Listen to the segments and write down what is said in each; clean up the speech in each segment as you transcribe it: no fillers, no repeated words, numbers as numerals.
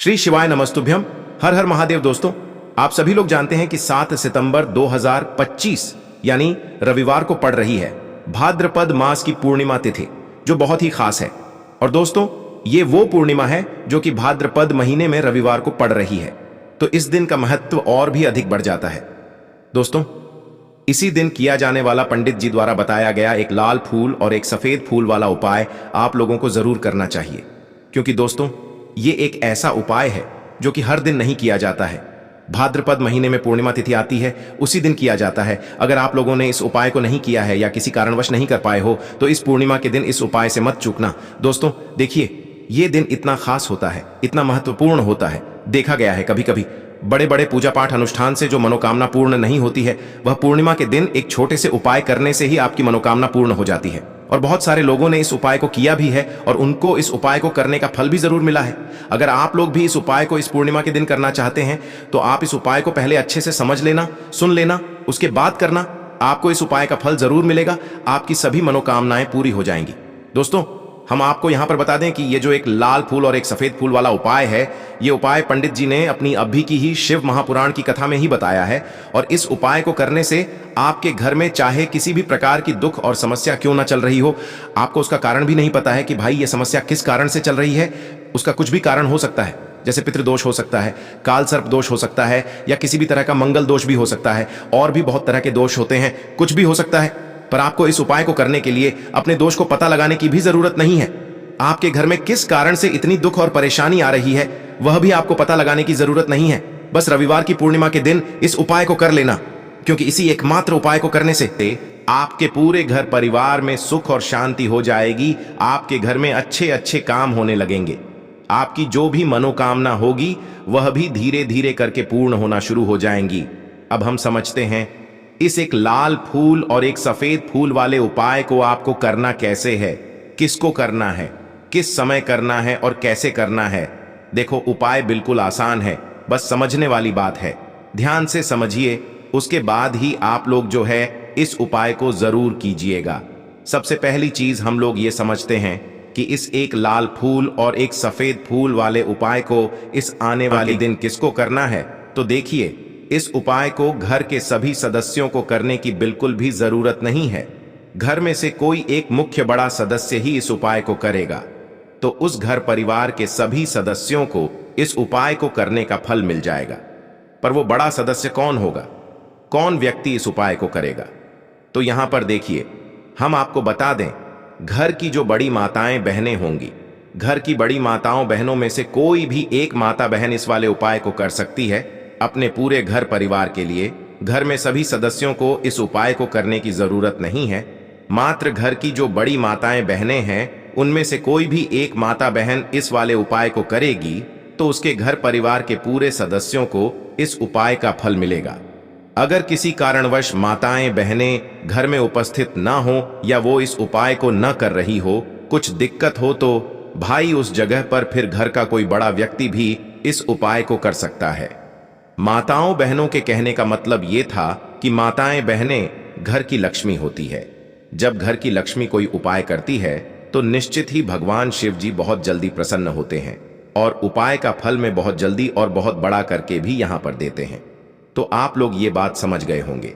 श्री शिवाय नमस्तुभ्यम। हर हर महादेव। दोस्तों, आप सभी लोग जानते हैं कि 7 सितंबर 2025 यानी रविवार को पड़ रही है भाद्रपद मास की पूर्णिमा तिथि, जो बहुत ही खास है। और दोस्तों, ये वो पूर्णिमा है जो कि भाद्रपद महीने में रविवार को पड़ रही है, तो इस दिन का महत्व और भी अधिक बढ़ जाता है। दोस्तों, इसी दिन किया जाने वाला पंडित जी द्वारा बताया गया एक लाल फूल और एक सफेद फूल वाला उपाय आप लोगों को जरूर करना चाहिए, क्योंकि दोस्तों ये एक ऐसा उपाय है जो कि हर दिन नहीं किया जाता है। भाद्रपद महीने में पूर्णिमा तिथि आती है, उसी दिन किया जाता है। अगर आप लोगों ने इस उपाय को नहीं किया है या किसी कारणवश नहीं कर पाए हो, तो इस पूर्णिमा के दिन इस उपाय से मत चूकना। दोस्तों देखिए, ये दिन इतना खास होता है, इतना महत्वपूर्ण होता है। देखा गया है कभी कभी बड़े बड़े पूजा पाठ अनुष्ठान से जो मनोकामना पूर्ण नहीं होती है, वह पूर्णिमा के दिन एक छोटे से उपाय करने से ही आपकी मनोकामना पूर्ण हो जाती है। और बहुत सारे लोगों ने इस उपाय को किया भी है और उनको इस उपाय को करने का फल भी जरूर मिला है। अगर आप लोग भी इस उपाय को इस पूर्णिमा के दिन करना चाहते हैं, तो आप इस उपाय को पहले अच्छे से समझ लेना, सुन लेना, उसके बाद करना। आपको इस उपाय का फल जरूर मिलेगा, आपकी सभी मनोकामनाएं पूरी हो जाएंगी। दोस्तों, हम आपको यहां पर बता दें कि ये जो एक लाल फूल और एक सफेद फूल वाला उपाय है, ये उपाय पंडित जी ने अपनी अभी की ही शिव महापुराण की कथा में ही बताया है। और इस उपाय को करने से आपके घर में चाहे किसी भी प्रकार की दुख और समस्या क्यों ना चल रही हो, आपको उसका कारण भी नहीं पता है कि भाई ये समस्या किस कारण से चल रही है, उसका कुछ भी कारण हो सकता है। जैसे पितृदोष हो सकता है, काल सर्प दोष हो सकता है, या किसी भी तरह का मंगल दोष भी हो सकता है, और भी बहुत तरह के दोष होते हैं, कुछ भी हो सकता है। पर आपको इस उपाय को करने के लिए अपने दोष को पता लगाने की भी जरूरत नहीं है। आपके घर में किस कारण से इतनी दुख और परेशानी आ रही है, वह भी आपको पता लगाने की जरूरत नहीं है। बस रविवार की पूर्णिमा के दिन इस उपाय को कर लेना, क्योंकि इसी एकमात्र उपाय को करने से आपके पूरे घर परिवार में सुख और शांति हो जाएगी। आपके घर में अच्छे अच्छे काम होने लगेंगे। आपकी जो भी मनोकामना होगी वह भी धीरे धीरे करके पूर्ण होना शुरू हो जाएंगी। अब हम समझते हैं इस एक लाल फूल और एक सफेद फूल वाले उपाय को आपको करना कैसे है, किसको करना है, किस समय करना है और कैसे करना है। देखो, उपाय बिल्कुल आसान है, बस समझने वाली बात है। ध्यान से समझिए, उसके बाद ही आप लोग जो है इस उपाय को जरूर कीजिएगा। सबसे पहली चीज हम लोग ये समझते हैं कि इस एक लाल फूल और एक सफेद फूल वाले उपाय को इस आने वाले दिन किसको करना है। तो देखिए, इस उपाय को घर के सभी सदस्यों को करने की बिल्कुल भी जरूरत नहीं है। घर में से कोई एक मुख्य बड़ा सदस्य ही इस उपाय को करेगा, तो उस घर परिवार के सभी सदस्यों को इस उपाय को करने का फल मिल जाएगा। पर वो बड़ा सदस्य कौन होगा, कौन व्यक्ति इस उपाय को करेगा? तो यहां पर देखिए, हम आपको बता दें, घर की जो बड़ी माताएं बहनें होंगी, घर की बड़ी माताओं बहनों में से कोई भी एक माता बहन इस वाले उपाय को कर सकती है। अपने पूरे घर परिवार के लिए घर में सभी सदस्यों को इस उपाय को करने की जरूरत नहीं है। मात्र घर की जो बड़ी माताएं बहनें हैं, उनमें से कोई भी एक माता बहन इस वाले उपाय को करेगी, तो उसके घर परिवार के पूरे सदस्यों को इस उपाय का फल मिलेगा। अगर किसी कारणवश माताएं बहनें घर में उपस्थित ना हो या वो इस उपाय को न कर रही हो, कुछ दिक्कत हो, तो भाई उस जगह पर फिर घर का कोई बड़ा व्यक्ति भी इस उपाय को कर सकता है। माताओं बहनों के कहने का मतलब ये था कि माताएं बहनें घर की लक्ष्मी होती है। जब घर की लक्ष्मी कोई उपाय करती है, तो निश्चित ही भगवान शिव जी बहुत जल्दी प्रसन्न होते हैं और उपाय का फल में बहुत जल्दी और बहुत बड़ा करके भी यहां पर देते हैं। तो आप लोग ये बात समझ गए होंगे।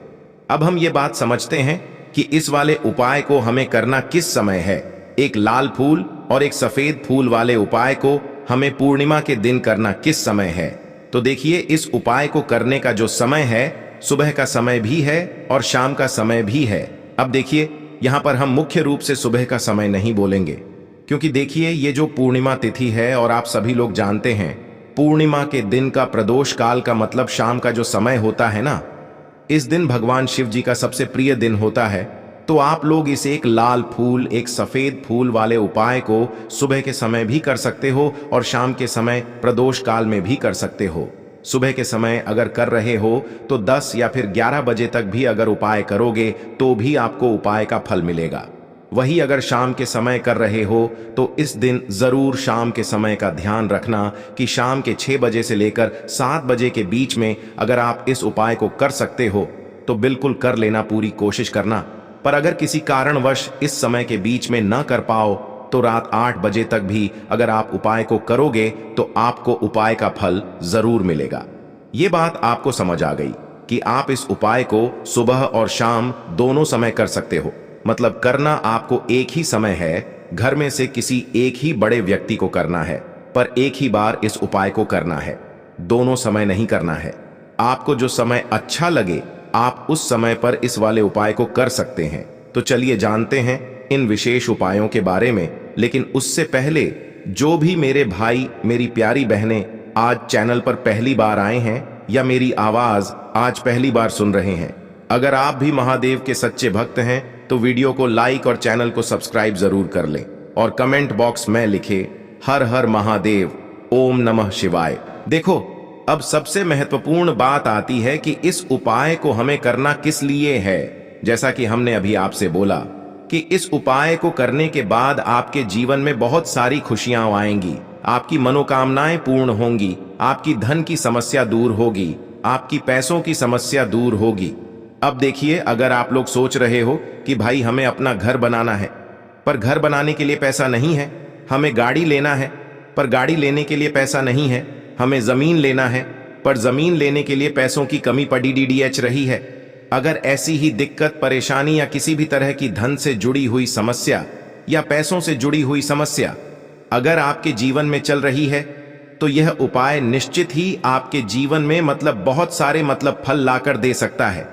अब हम ये बात समझते हैं कि इस वाले उपाय को हमें करना किस समय है। एक लाल फूल और एक सफेद फूल वाले उपाय को हमें पूर्णिमा के दिन करना किस समय है। तो देखिए, इस उपाय को करने का जो समय है, सुबह का समय भी है और शाम का समय भी है। अब देखिए, यहां पर हम मुख्य रूप से सुबह का समय नहीं बोलेंगे, क्योंकि देखिए, ये जो पूर्णिमा तिथि है और आप सभी लोग जानते हैं, पूर्णिमा के दिन का प्रदोष काल का मतलब शाम का जो समय होता है ना, इस दिन भगवान शिव जी का सबसे प्रिय दिन होता है। तो आप लोग इस एक लाल फूल एक सफेद फूल वाले उपाय को सुबह के समय भी कर सकते हो और शाम के समय प्रदोष काल में भी कर सकते हो। सुबह के समय अगर कर रहे हो तो 10 या फिर 11 बजे तक भी अगर उपाय करोगे तो भी आपको उपाय का फल मिलेगा। वही अगर शाम के समय कर रहे हो तो इस दिन जरूर शाम के समय का ध्यान रखना कि शाम के 6 बजे से लेकर 7 बजे के बीच में अगर आप इस उपाय को कर सकते हो तो बिल्कुल कर लेना, पूरी कोशिश करना। पर अगर किसी कारणवश इस समय के बीच में न कर पाओ तो रात 8 बजे तक भी अगर आप उपाय को करोगे तो आपको उपाय का फल जरूर मिलेगा। ये बात आपको समझ आ गई कि आप इस उपाय को सुबह और शाम दोनों समय कर सकते हो। मतलब करना आपको एक ही समय है, घर में से किसी एक ही बड़े व्यक्ति को करना है, पर एक ही बार इस उपाय को करना है, दोनों समय नहीं करना है। आपको जो समय अच्छा लगे आप उस समय पर इस वाले उपाय को कर सकते हैं। तो चलिए जानते हैं इन विशेष उपायों के बारे में। लेकिन उससे पहले जो भी मेरे भाई मेरी प्यारी बहनें आज चैनल पर पहली बार आए हैं या मेरी आवाज आज पहली बार सुन रहे हैं, अगर आप भी महादेव के सच्चे भक्त हैं तो वीडियो को लाइक और चैनल को सब्सक्राइब जरूर कर लें और कमेंट बॉक्स में लिखे हर हर महादेव, ओम नमः शिवाय। देखो, अब सबसे महत्वपूर्ण बात आती है कि इस उपाय को हमें करना किस लिए है। जैसा कि हमने अभी आपसे बोला कि इस उपाय को करने के बाद आपके जीवन में बहुत सारी खुशियां आएंगी, आपकी मनोकामनाएं पूर्ण होंगी, आपकी धन की समस्या दूर होगी, आपकी पैसों की समस्या दूर होगी। अब देखिए, अगर आप लोग सोच रहे हो कि भाई हमें अपना घर बनाना है पर घर बनाने के लिए पैसा नहीं है, हमें गाड़ी लेना है पर गाड़ी लेने के लिए पैसा नहीं है, हमें जमीन लेना है पर जमीन लेने के लिए पैसों की कमी पड़ी रही है। अगर ऐसी ही दिक्कत, परेशानी या किसी भी तरह की धन से जुड़ी हुई समस्या या पैसों से जुड़ी हुई समस्या अगर आपके जीवन में चल रही है तो यह उपाय निश्चित ही आपके जीवन में बहुत सारे फल लाकर दे सकता है।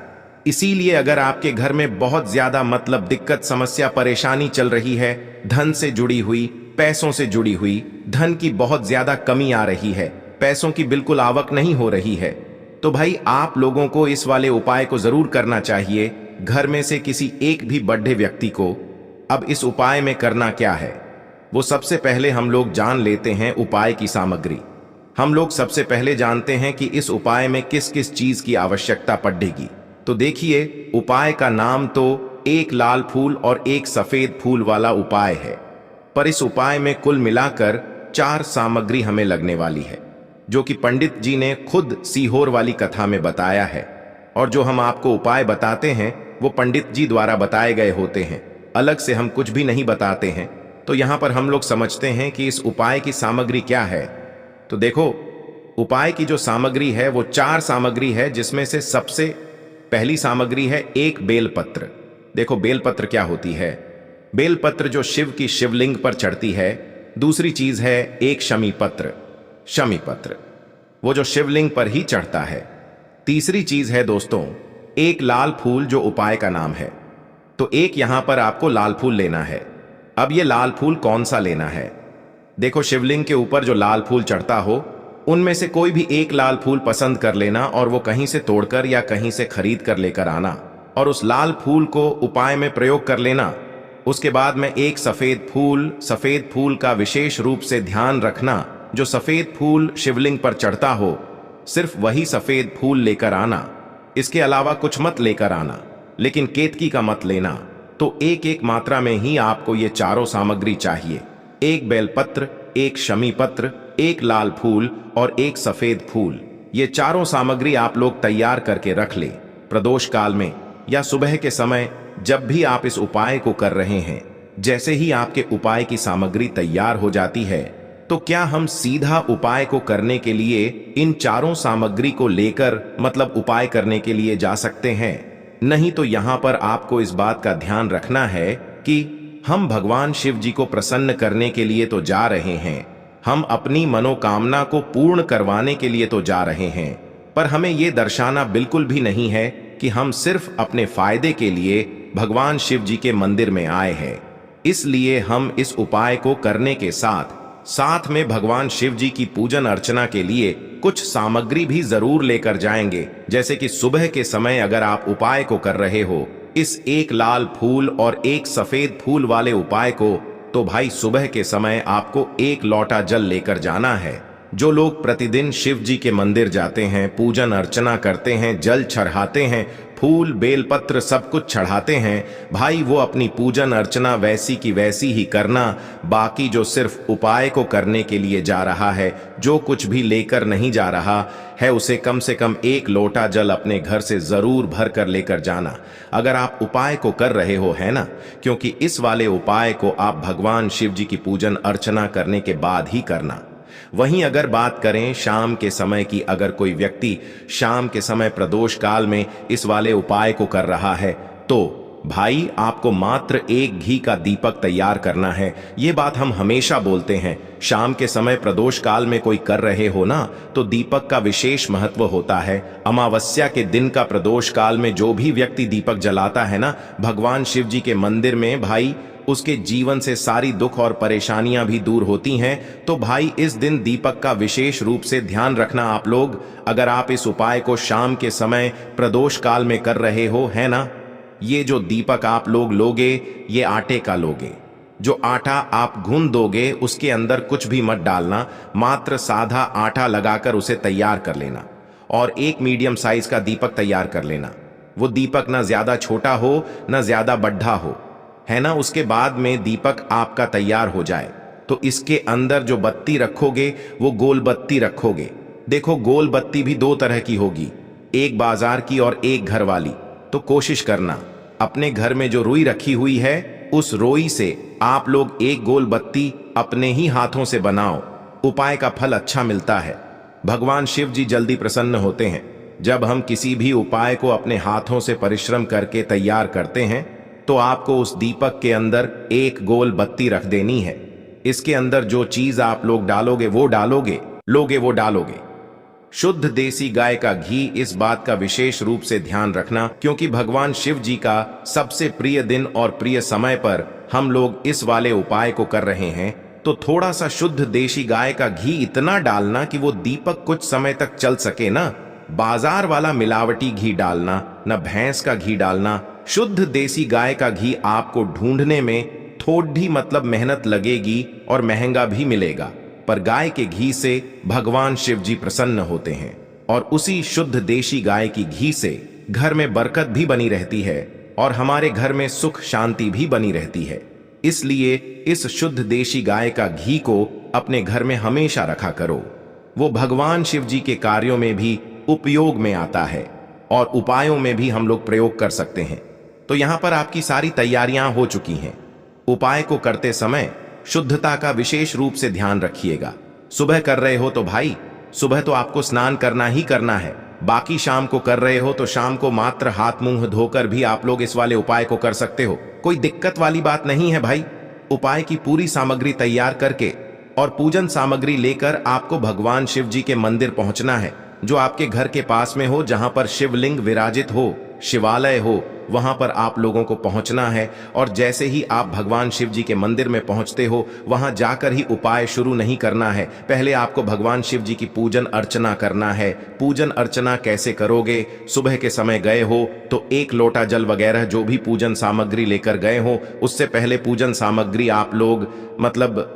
इसीलिए अगर आपके घर में बहुत ज्यादा दिक्कत, समस्या, परेशानी चल रही है, धन से जुड़ी हुई, पैसों से जुड़ी हुई, धन की बहुत ज्यादा कमी आ रही है, पैसों की बिल्कुल आवक नहीं हो रही है, तो भाई आप लोगों को इस वाले उपाय को जरूर करना चाहिए, घर में से किसी एक भी बड़े व्यक्ति को। अब इस उपाय में करना क्या है, वो सबसे पहले हम लोग जान लेते हैं उपाय की सामग्री। हम लोग सबसे पहले जानते हैं कि इस उपाय में किस किस चीज की आवश्यकता पड़ेगी। तो देखिए, उपाय का नाम तो एक लाल फूल और एक सफेद फूल वाला उपाय है, पर इस उपाय में कुल मिलाकर 4 सामग्री हमें लगने वाली है, जो कि पंडित जी ने खुद सीहोर वाली कथा में बताया है। और जो हम आपको उपाय बताते हैं वो पंडित जी द्वारा बताए गए होते हैं, अलग से हम कुछ भी नहीं बताते हैं। तो यहां पर हम लोग समझते हैं कि इस उपाय की सामग्री क्या है। तो देखो, उपाय की जो सामग्री है वो 4 सामग्री है, जिसमें से सबसे पहली सामग्री है एक बेलपत्र। देखो, बेलपत्र क्या होती है? बेलपत्र जो शिव की शिवलिंग पर चढ़ती है। दूसरी चीज है एक शमीपत्र, शमीपत्र वो जो शिवलिंग पर ही चढ़ता है। तीसरी चीज है दोस्तों एक लाल फूल, जो उपाय का नाम है। तो एक यहां पर आपको लाल फूल लेना है। अब ये लाल फूल कौन सा लेना है? देखो, शिवलिंग के ऊपर जो लाल फूल चढ़ता हो उनमें से कोई भी एक लाल फूल पसंद कर लेना और वो कहीं से तोड़कर या कहीं से खरीद कर लेकर आना और उस लाल फूल को उपाय में प्रयोग कर लेना। उसके बाद में एक सफेद फूल का विशेष रूप से ध्यान रखना। जो सफेद फूल शिवलिंग पर चढ़ता हो सिर्फ वही सफेद फूल लेकर आना, इसके अलावा कुछ मत लेकर आना, लेकिन केतकी का मत लेना। तो एक एक मात्रा में ही आपको ये चारों सामग्री चाहिए, एक बेलपत्र, एक शमीपत्र, एक लाल फूल और एक सफेद फूल। ये चारों सामग्री आप लोग तैयार करके रख ले। प्रदोष काल में या सुबह के समय जब भी आप इस उपाय को कर रहे हैं, जैसे ही आपके उपाय की सामग्री तैयार हो जाती है, तो क्या हम सीधा उपाय को करने के लिए इन चारों सामग्री को लेकर उपाय करने के लिए जा सकते हैं? नहीं, तो यहां पर आपको इस बात का ध्यान रखना है कि हम भगवान शिव जी को प्रसन्न करने के लिए तो जा रहे हैं, हम अपनी मनोकामना को पूर्ण करवाने के लिए तो जा रहे हैं, पर हमें यह दर्शाना बिल्कुल भी नहीं है कि हम सिर्फ अपने फायदे के लिए भगवान शिव जी के मंदिर में आए हैं। इसलिए हम इस उपाय को करने के साथ में भगवान शिव जी की पूजन अर्चना के लिए कुछ सामग्री भी जरूर लेकर जाएंगे। जैसे कि सुबह के समय अगर आप उपाय को कर रहे हो इस एक लाल फूल और एक सफेद फूल वाले उपाय को, तो भाई सुबह के समय आपको एक लोटा जल लेकर जाना है। जो लोग प्रतिदिन शिव जी के मंदिर जाते हैं, पूजन अर्चना करते हैं, जल चढ़ाते हैं, फूल बेलपत्र सब कुछ चढ़ाते हैं, भाई वो अपनी पूजन अर्चना वैसी की वैसी ही करना। बाकी जो सिर्फ उपाय को करने के लिए जा रहा है, जो कुछ भी लेकर नहीं जा रहा है, उसे कम से कम 1 लोटा जल अपने घर से जरूर भर कर लेकर जाना, अगर आप उपाय को कर रहे हो, है ना। क्योंकि इस वाले उपाय को आप भगवान शिव जी की पूजन अर्चना करने के बाद ही करना। वहीं अगर बात करें शाम के समय की, अगर कोई व्यक्ति शाम के समय प्रदोष काल में इस वाले उपाय को कर रहा है, तो भाई आपको मात्र 1 घी का दीपक तैयार करना है। ये बात हम हमेशा बोलते हैं, शाम के समय प्रदोष काल में कोई कर रहे हो ना, तो दीपक का विशेष महत्व होता है। अमावस्या के दिन का प्रदोष काल में जो भी व्यक्ति दीपक जलाता है ना भगवान शिव जी के मंदिर में, भाई उसके जीवन से सारी दुख और परेशानियां भी दूर होती हैं। तो भाई इस दिन दीपक का विशेष रूप से ध्यान रखना आप लोग। अगर आप इस उपाय को शाम के समय प्रदोष काल में कर रहे हो, है ना, ये जो दीपक आप लोग लोगे, ये आटे का लोगे। जो आटा आप गूंद दोगे उसके अंदर कुछ भी मत डालना, मात्र सादा आटा लगाकर उसे तैयार कर लेना और 1 मीडियम साइज का दीपक तैयार कर लेना। वो दीपक ना ज्यादा छोटा हो ना ज्यादा बड्ढा हो, है ना। उसके बाद में दीपक आपका तैयार हो जाए तो इसके अंदर जो बत्ती रखोगे वो गोल बत्ती रखोगे। देखो गोल बत्ती भी 2 तरह की होगी, एक बाजार की और एक घर वाली। तो कोशिश करना अपने घर में जो रुई रखी हुई है उस रोई से आप लोग 1 गोल बत्ती अपने ही हाथों से बनाओ। उपाय का फल अच्छा मिलता है, भगवान शिव जी जल्दी प्रसन्न होते हैं। जब हम किसी भी उपाय को अपने हाथों से परिश्रम करके तैयार करते हैं तो आपको उस दीपक के अंदर 1 गोल बत्ती रख देनी है। इसके अंदर जो चीज आप लोग डालोगे वो डालोगे। शुद्ध देसी गाय का घी, इस बात का विशेष रूप से ध्यान रखना, क्योंकि भगवान शिव जी का सबसे प्रिय दिन और प्रिय समय पर हम लोग इस वाले उपाय को कर रहे हैं। तो थोड़ा सा शुद्ध देसी गाय का घी इतना डालना कि वो दीपक कुछ समय तक चल सके ना। बाजार वाला मिलावटी घी डालना, न भैंस का घी डालना। शुद्ध देसी गाय का घी आपको ढूंढने में थोड़ी मतलब मेहनत लगेगी और महंगा भी मिलेगा, पर गाय के घी से भगवान शिव जी प्रसन्न होते हैं और उसी शुद्ध देसी गाय की घी से घर में बरकत भी बनी रहती है और हमारे घर में सुख शांति भी बनी रहती है। इसलिए इस शुद्ध देसी गाय का घी को अपने घर में हमेशा रखा करो। वो भगवान शिव जी के कार्यों में भी उपयोग में आता है और उपायों में भी हम लोग प्रयोग कर सकते हैं। तो यहां पर आपकी सारी तैयारियां हो चुकी हैं। उपाय को करते समय शुद्धता का विशेष रूप से ध्यान रखिएगा। सुबह कर रहे हो तो भाई सुबह तो आपको स्नान करना ही करना है। बाकी शाम को कर रहे हो तो शाम को मात्र हाथ मुंह धोकर भी आप लोग इस वाले उपाय को कर सकते हो, कोई दिक्कत वाली बात नहीं है भाई। उपाय की पूरी सामग्री तैयार करके और पूजन सामग्री लेकर आपको भगवान शिव जी के मंदिर पहुंचना है, जो आपके घर के पास में हो, जहां पर शिवलिंग विराजित हो, शिवालय हो, वहां पर आप लोगों को पहुंचना है। और जैसे ही आप भगवान शिव जी के मंदिर में पहुंचते हो, वहां जाकर ही उपाय शुरू नहीं करना है। पहले आपको भगवान शिव जी की पूजन अर्चना करना है। पूजन अर्चना कैसे करोगे? सुबह के समय गए हो तो 1 लोटा जल वगैरह जो भी पूजन सामग्री लेकर गए हो, उससे पहले पूजन सामग्री आप लोग मतलब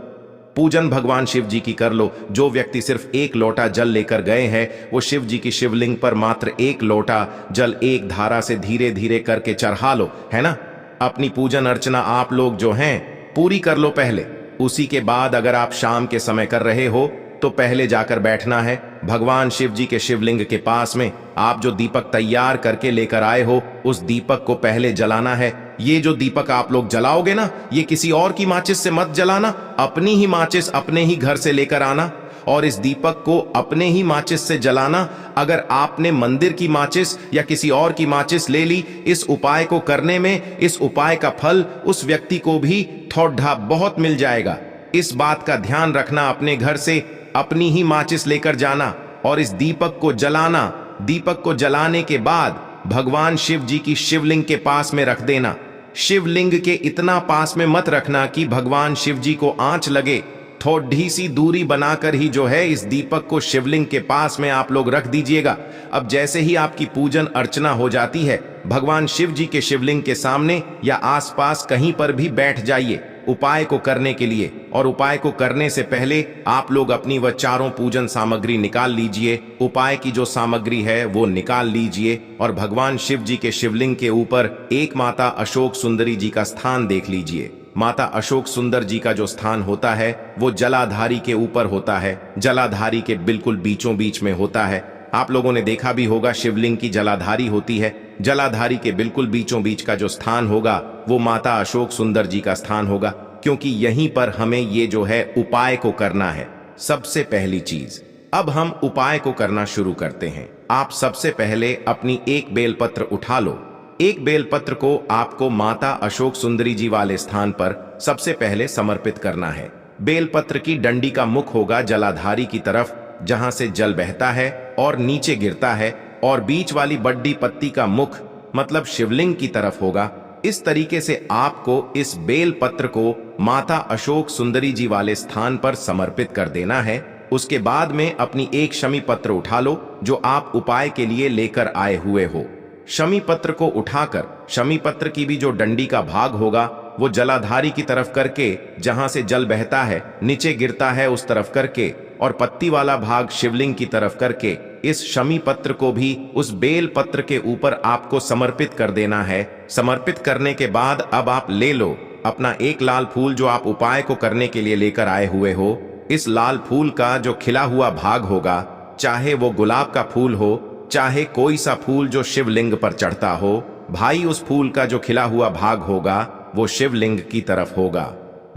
पूजन भगवान शिव जी की कर लो। जो व्यक्ति सिर्फ 1 लोटा जल लेकर गए हैं, वो शिव जी की शिवलिंग पर मात्र 1 लोटा जल एक धारा से धीरे धीरे करके चढ़ा लो, है ना। अपनी पूजन अर्चना आप लोग जो हैं पूरी कर लो पहले। उसी के बाद अगर आप शाम के समय कर रहे हो तो पहले जाकर बैठना है भगवान शिव जी के शिवलिंग के पास में। आप जो दीपक तैयार करके लेकर आए हो, उस दीपक को पहले जलाना है। ये जो दीपक आप लोग जलाओगे ना, ये किसी और की माचिस से मत जलाना, अपनी ही माचिस अपने ही घर से लेकर आना और इस दीपक को अपने ही माचिस से जलाना। अगर आपने मंदिर की माचिस या किसी और की माचिस ले ली इस उपाय को करने में, इस उपाय का फल उस व्यक्ति को भी थोड़ा बहुत मिल जाएगा। इस बात का ध्यान रखना, अपने घर से अपनी ही माचिस लेकर जाना और इस दीपक को जलाना। दीपक को जलाने के बाद भगवान शिव जी की शिवलिंग के पास में रख देना। शिवलिंग के इतना पास में मत रखना कि भगवान शिव जी को आंच लगे। थोड़ी सी दूरी बनाकर ही जो है इस दीपक को शिवलिंग के पास में आप लोग रख दीजिएगा। अब जैसे ही आपकी पूजन अर्चना हो जाती है, भगवान शिव जी के शिवलिंग के सामने या आसपास कहीं पर भी बैठ जाइए। उपाय को करने के लिए, और उपाय को करने से पहले आप लोग अपनी वह चारों पूजन सामग्री निकाल लीजिए। उपाय की जो सामग्री है वो निकाल लीजिए और भगवान शिव जी के शिवलिंग के ऊपर एक माता अशोक सुंदरी जी का स्थान देख लीजिए। माता अशोक सुंदर जी का जो स्थान होता है वो जलाधारी के ऊपर होता है, जलाधारी के बिल्कुल बीचों बीच में होता है। आप लोगों ने देखा भी होगा शिवलिंग की जलाधारी होती है, जलाधारी के बिल्कुल बीचों बीच का जो स्थान होगा वो माता अशोक सुंदर जी का स्थान होगा, क्योंकि यहीं पर हमें ये जो है उपाय को करना है। सबसे पहली चीज, अब हम उपाय को करना शुरू करते हैं। आप सबसे पहले अपनी एक बेलपत्र उठा लो। एक बेलपत्र को आपको माता अशोक सुंदरी जी वाले स्थान पर सबसे पहले समर्पित करना है। बेलपत्र की डंडी का मुख होगा जलाधारी की तरफ, जहां से जल बहता है और नीचे गिरता है, और बीच वाली बड्डी पत्ती का मुख मतलब शिवलिंग की तरफ होगा। इस तरीके से आपको इस बेल पत्र को माता अशोक सुंदरी जी वाले स्थान पर समर्पित कर देना है। उसके बाद में अपनी एक शमी पत्र उठा लो जो आप उपाय के लिए लेकर आए हुए हो। शमी पत्र को उठाकर शमी पत्र की भी जो डंडी का भाग होगा वो जलाधारी की तरफ करके, जहां से जल बहता है नीचे गिरता है उस तरफ करके, और पत्ती वाला भाग शिवलिंग की तरफ करके इस शमी पत्र को भी उस बेल पत्र के ऊपर आपको समर्पित कर देना है। समर्पित करने के बाद अब आप ले लो अपना एक लाल फूल जो आप उपाय को करने के लिए लेकर आए हुए हो। इस लाल फूल का जो खिला हुआ भाग होगा, चाहे वो गुलाब का फूल हो, चाहे कोई सा फूल जो शिवलिंग पर चढ़ता हो, भाई उस फूल का जो खिला हुआ भाग होगा वो शिवलिंग की तरफ होगा।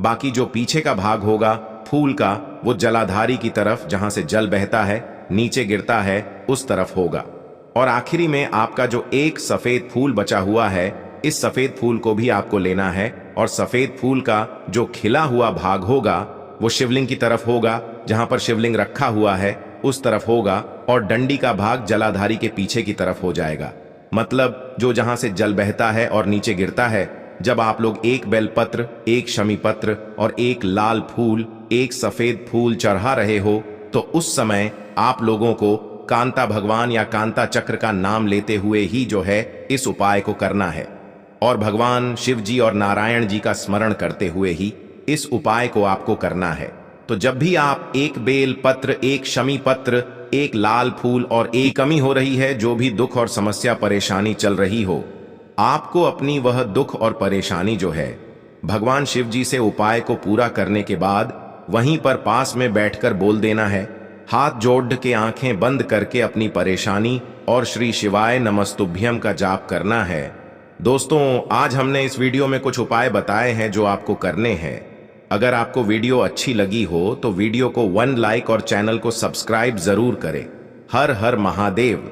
बाकी जो पीछे का भाग होगा फूल का वो जलाधारी की तरफ, जहां से जल बहता है नीचे गिरता है उस तरफ होगा। और आखिरी में आपका जो एक सफेद फूल बचा हुआ है, इस सफेद फूल को भी आपको लेना है, और सफेद फूल का जो खिला हुआ भाग होगा वो शिवलिंग की तरफ होगा, जहां पर शिवलिंग रखा हुआ है उस तरफ होगा, और डंडी का भाग जलाधारी के पीछे की तरफ हो जाएगा। मतलब जो जहां से जल बहता है और नीचे गिरता है। जब आप लोग एक बेलपत्र, एक शमी पत्र और एक लाल फूल, एक सफेद फूल चढ़ा रहे हो, तो उस समय आप लोगों को कांता भगवान या कांता चक्र का नाम लेते हुए ही जो है इस उपाय को करना है, और भगवान शिव जी और नारायण जी का स्मरण करते हुए ही इस उपाय को आपको करना है। तो जब भी आप एक बेल पत्र, एक शमी पत्र, एक लाल फूल और एक कमी हो रही है, जो भी दुख और समस्या परेशानी चल रही हो, आपको अपनी वह दुख और परेशानी जो है भगवान शिव जी से उपाय को पूरा करने के बाद वहीं पर पास में बैठकर बोल देना है। हाथ जोड़ के आंखें बंद करके अपनी परेशानी और श्री शिवाय नमस्तुभ्यम का जाप करना है। दोस्तों, आज हमने इस वीडियो में कुछ उपाय बताए हैं जो आपको करने हैं। अगर आपको वीडियो अच्छी लगी हो तो वीडियो को 1 लाइक और चैनल को सब्सक्राइब जरूर करें। हर हर महादेव।